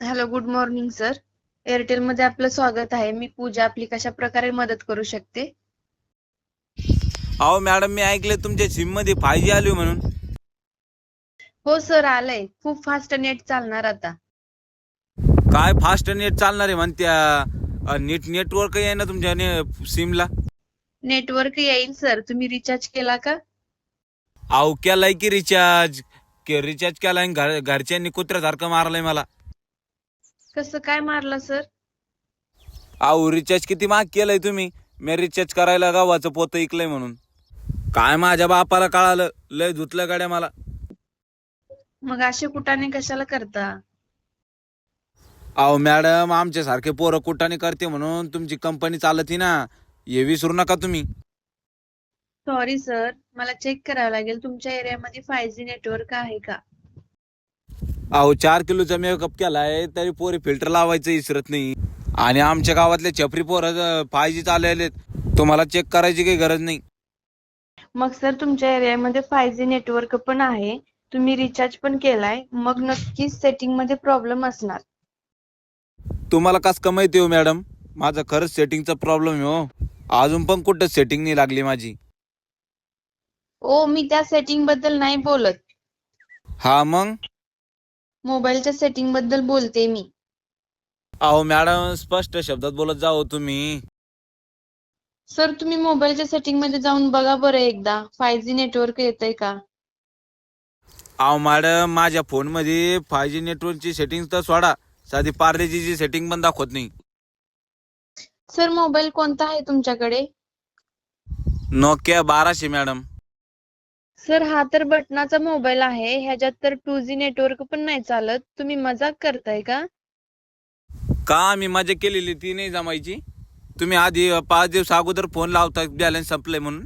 Hello, good morning sir. Airtel मध्ये आपलं स्वागत आहे. मी पूजा. आपली कशा प्रकारे मदत करू शकते? अहो मॅडम, मी ऐकले तुमच्या सिम मध्ये 5G आली म्हणून. हो सर, आलंय. खूप फास्ट नेट चालणार आता. काय फास्ट नेट चालणार आहे म्हणत्या? नेटवर्क आहे ना तुमच्या सिमला? नेटवर्क येईल सर. तुम्ही रिचार्ज केला का? अहो केलाय की रिचार्ज. रिचार्ज केलाय आणि घरच्यांनी कुत्र्यासारखं मारलंय मला. कसं काय मारलं सर? अहो रिचार्ज किती महाग केलंय तुम्ही. मी रिचार्ज करायला गावाचं पोतं ऐकलंय म्हणून. काय माझ्या बापाला कळालं, लय धुतलं गाड्या मला. मग असे कुठाने कशाला करता? अहो मॅडम, आमच्या सारखे पोरं कुठाने करते म्हणून तुमची कंपनी चालती ना, हे विसरू नका तुम्ही. सॉरी सर, मला चेक करावं लागेल तुमच्या एरियामध्ये 5G नेटवर्क आहे का. अहो 4 किलोचा मेकअप केलाय तरी पोरी फिल्टर लावायचं विसरत नाही. आणि आमच्या गावातले छपरी पोरं 5G चाललेले. तुम्हाला चेक करायची काही गरज नाही. मग सर, तुमच्या एरियामध्ये 5G नेटवर्क पण आहे, तुम्ही रिचार्ज पण केलाय, मग नक्कीच सेटिंग मध्ये प्रॉब्लेम असणार. तुम्हाला कस का माहिती हो मॅडम? माझा खरंच सेटिंगचा प्रॉब्लेम आहे हो. अजून पण कुठं सेटिंग नाही लागली माझी. ओ, मी त्या सेटिंग बद्दल नाही बोलत. हा मग? मोबाईलच्या सेटिंग बद्दल बोलते मी. अहो मॅडम, स्पष्ट शब्दात बोलत जाओ तुम्ही. सर, तुम्ही मोबाईलच्या सेटिंग मध्ये जाऊन बघा बरं एकदा, 5G नेटवर्क येतंय का. अहो मॅडम, माझ्या फोनमध्ये 5G नेटवर्कची सेटिंग तर सोडा, साधी पार्लेजीची सेटिंग पण दाखवत नाही. सर, मोबाईल कोणता आहे तुमच्याकडे? Nokia 1200 madam. सर, हा तर बटनाचा मोबाईल आहे. ह्याच्यात तर 2G नेटवर्क पण नाही चालत. तुम्ही मजाक करताय का? का मी मजा केलेली ती नाही जमायची? तुम्ही आधी 5 दिवस अगोदर फोन लावता बॅलन्स संपलंय म्हणून.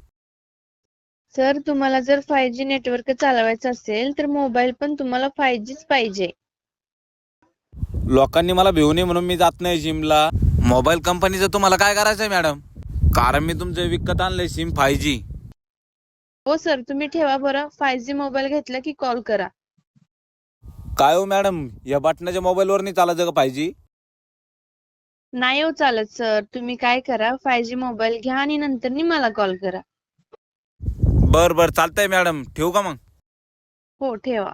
सर, तुम्हाला जर 5G नेटवर्क चालवायचं असेल तर मोबाईल पण तुम्हाला 5Gच पाहिजे. लोकांनी मला भिवू नये म्हणून मी जात नाही जिमला. मोबाईल कंपनीचं तुम्हाला काय करायचंय मॅडम? कारण मी तुमचं विकत आणलंय सिम 5G. हो सर, तुम्ही ठेवा बरं. 5G मोबाईल घेतला की कॉल करा. काय हो मॅडम, या बटनाच्या मोबाईलवर नाही चालायचं का 5G? नाही हो चालत सर. तुम्ही काय करा, 5G मोबाईल घ्या आणि नंतर मला कॉल करा. बर बर चालतंय मॅडम, ठेवू का मग? हो, ठेवा.